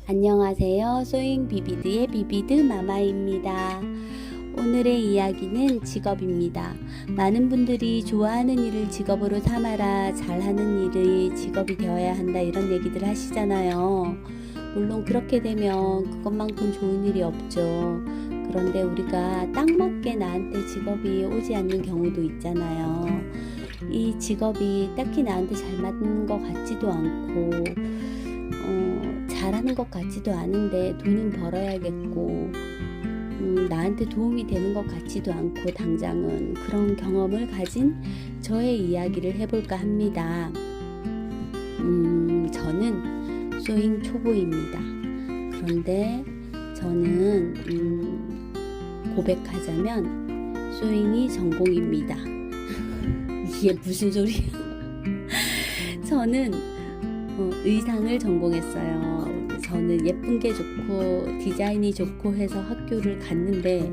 안녕하세요. 소잉 비비드의 비비드 마마입니다. 오늘의 이야기는 직업입니다. 많은 분들이 좋아하는 일을 직업으로 삼아라, 잘하는 일이 직업이 되어야 한다, 이런 얘기들 하시잖아요. 물론 그렇게 되면 그것만큼 좋은 일이 없죠. 그런데 우리가 딱 맞게 나한테 직업이 오지 않는 경우도 있잖아요. 이 직업이 딱히 나한테 잘 맞는 것 같지도 않고 잘하는 것 같지도 않은데 돈은 벌어야겠고 나한테 도움이 되는 것 같지도 않고 당장은, 그런 경험을 가진 저의 이야기를 해볼까 합니다. 저는 소잉 초보입니다. 그런데 저는 고백하자면 소잉이 전공입니다. 이게 무슨 소리야? 저는 의상을 전공했어요. 저는 예쁜 게 좋고 디자인이 좋고 해서 학교를 갔는데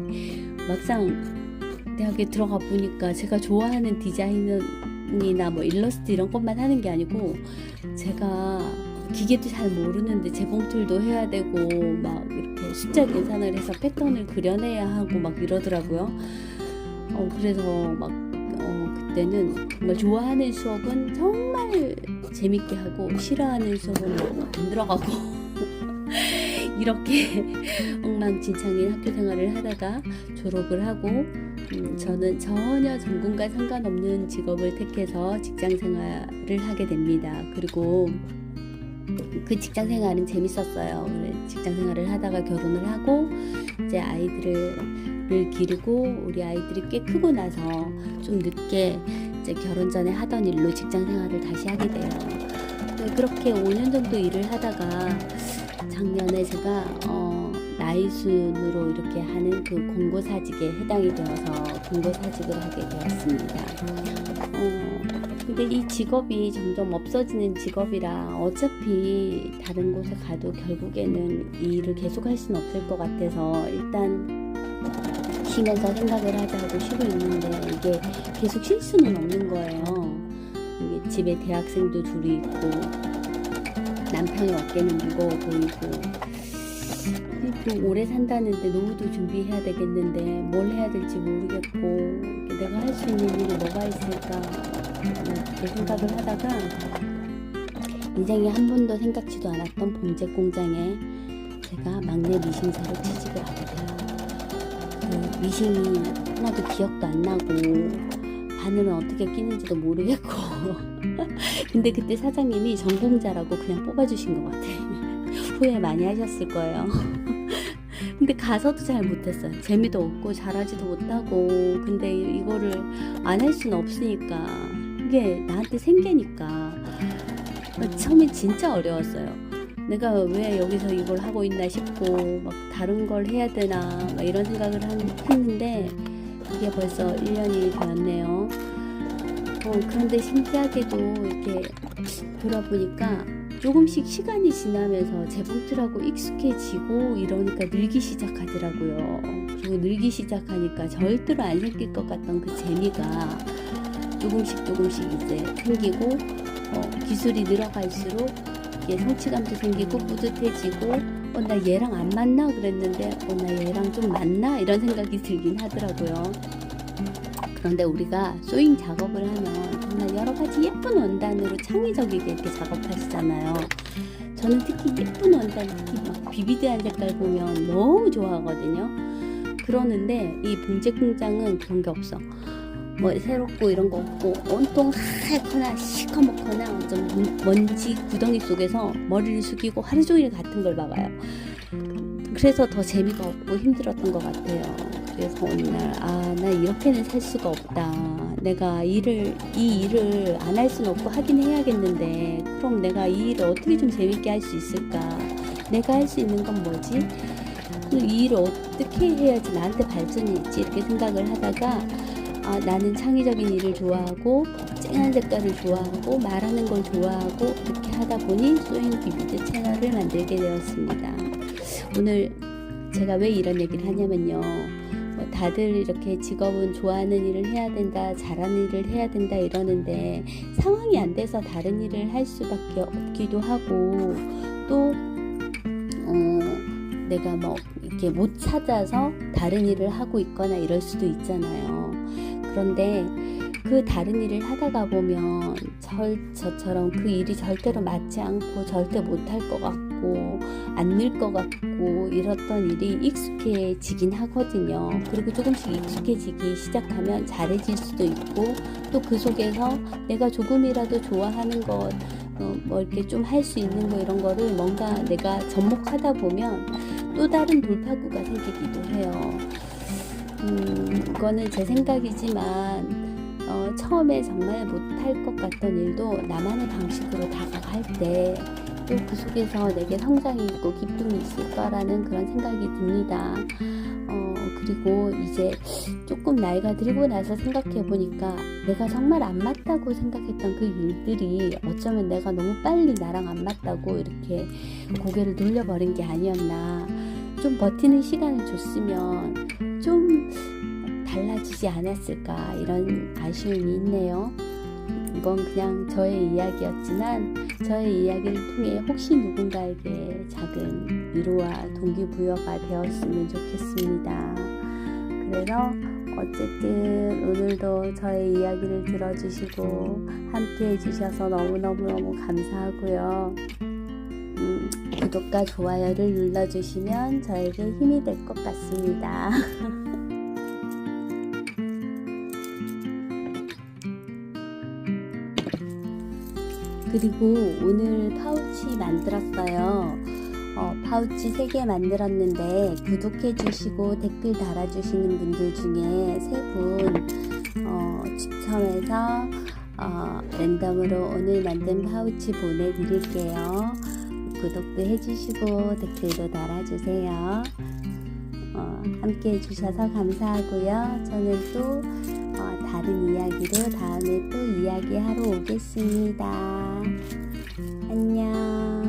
막상 대학에 들어가 보니까 제가 좋아하는 디자인이나 뭐 일러스트 이런 것만 하는 게 아니고, 제가 기계도 잘 모르는데 재봉틀도 해야 되고 막 이렇게 숫자 계산을 해서 패턴을 그려내야 하고 막 이러더라고요. 그래서 막 그때는 정말 좋아하는 수업은 정말 재밌게 하고 싫어하는 수업은 막 안 들어가고 이렇게 엉망진창인 학교 생활을 하다가 졸업을 하고 저는 전혀 전공과 상관없는 직업을 택해서 직장 생활을 하게 됩니다. 그리고 그 직장 생활은 재밌었어요. 직장 생활을 하다가 결혼을 하고 이제 아이들을 기르고, 우리 아이들이 꽤 크고 나서 좀 늦게 이제 결혼 전에 하던 일로 직장 생활을 다시 하게 돼요. 그렇게 5년 정도 일을 하다가 작년에 제가 나이순으로 이렇게 하는 그 공고사직에 해당이 되어서 공고사직을 하게 되었습니다. 근데 이 직업이 점점 없어지는 직업이라 어차피 다른 곳에 가도 결국에는 이 일을 계속 할 수는 없을 것 같아서 일단 쉬면서 생각을 하자 하고 쉬고 있는데, 이게 계속 쉴 수는 없는 거예요. 이게 집에 대학생도 둘이 있고 남편의 어깨는 무거워 보이고 또 오래 산다는데 노후도 준비해야 되겠는데 뭘 해야 될지 모르겠고, 내가 할 수 있는 일이 뭐가 있을까 이렇게 생각을 하다가 인생에 한 번도 생각지도 않았던 봉제 공장에 제가 막내 미싱사로 취직을 하게 돼요. 그 미싱이 하나도 기억도 안 나고 바늘은 어떻게 끼는지도 모르겠고 근데 그때 사장님이 전공자라고 그냥 뽑아주신 것 같아요. 후회 많이 하셨을 거예요. 근데 가서도 잘 못했어요. 재미도 없고 잘하지도 못하고, 근데 이거를 안 할 수는 없으니까, 이게 나한테 생계니까 처음엔 진짜 어려웠어요. 내가 왜 여기서 이걸 하고 있나 싶고 막 다른 걸 해야 되나 막 이런 생각을 했는데 이게 벌써 1년이 되었네요. 그런데 신기하게도 이렇게 돌아보니까 조금씩 시간이 지나면서 재봉틀하고 익숙해지고 이러니까 늘기 시작하더라고요. 그리고 늘기 시작하니까 절대로 안 생길 것 같던 그 재미가 조금씩 이제 생기고, 기술이 늘어갈수록 이게 성취감도 생기고 뿌듯해지고, 나 얘랑 안 맞나 그랬는데 나 얘랑 좀 맞나 이런 생각이 들긴 하더라고요. 그런데 우리가 소잉 작업을 하면 정말 여러 가지 예쁜 원단으로 창의적이게 이렇게 작업하시잖아요. 저는 특히 예쁜 원단, 특히 막 비비드한 색깔 보면 너무 좋아하거든요. 그러는데 이 봉제 공장은 그런 게 없어. 뭐 새롭고 이런 거 없고 온통 하얗거나 시커멓거나 좀 먼지 구덩이 속에서 머리를 숙이고 하루 종일 같은 걸 막아요. 그래서 더 재미가 없고 힘들었던 것 같아요. 그래서 어느 날 나 이렇게는 살 수가 없다. 내가 이 일을 안 할 수는 없고 하긴 해야겠는데, 그럼 내가 이 일을 어떻게 좀 재밌게 할 수 있을까? 내가 할 수 있는 건 뭐지? 이 일을 어떻게 해야지 나한테 발전이 있지? 이렇게 생각을 하다가 나는 창의적인 일을 좋아하고 쨍한 색깔을 좋아하고 말하는 걸 좋아하고, 이렇게 하다 보니 소잉 비비드 채널을 만들게 되었습니다. 오늘 제가 왜 이런 얘기를 하냐면요, 다들 이렇게 직업은 좋아하는 일을 해야 된다, 잘하는 일을 해야 된다 이러는데 상황이 안 돼서 다른 일을 할 수밖에 없기도 하고, 또 내가 뭐 이렇게 못 찾아서 다른 일을 하고 있거나 이럴 수도 있잖아요. 그런데 그 다른 일을 하다가 보면 저처럼 그 일이 절대로 맞지 않고 절대 못할 것 같고 안 늘 것 같고 이랬던 일이 익숙해지긴 하거든요. 그리고 조금씩 익숙해지기 시작하면 잘해질 수도 있고 또 그 속에서 내가 조금이라도 좋아하는 것 뭐 이렇게 좀 할 수 있는 거 이런 거를 뭔가 내가 접목하다 보면 또 다른 돌파구가 생기기도 해요. 이거는 제 생각이지만 처음에 정말 못할 것 같던 일도 나만의 방식으로 다가갈 때 또 그 속에서 내게 성장이 있고 기쁨이 있을까라는 그런 생각이 듭니다. 그리고 이제 조금 나이가 들고 나서 생각해 보니까 내가 정말 안 맞다고 생각했던 그 일들이 어쩌면 내가 너무 빨리 나랑 안 맞다고 이렇게 고개를 돌려버린 게 아니었나. 좀 버티는 시간을 줬으면 좀 달라지지 않았을까 이런 아쉬움이 있네요. 이건 그냥 저의 이야기였지만 저의 이야기를 통해 혹시 누군가에게 작은 위로와 동기부여가 되었으면 좋겠습니다. 그래서 어쨌든 오늘도 저의 이야기를 들어주시고 함께 해주셔서 너무너무 감사하고요. 구독과 좋아요를 눌러주시면 저에게 힘이 될 것 같습니다. 그리고 오늘 파우치 만들었어요. 파우치 3개 만들었는데 구독해주시고 댓글 달아주시는 분들 중에 3분 추첨해서 랜덤으로 오늘 만든 파우치 보내드릴게요. 구독도 해주시고 댓글도 달아주세요. 함께 해주셔서 감사하고요. 저는 또 다른 이야기로 다음에 또 이야기하러 오겠습니다. 안녕.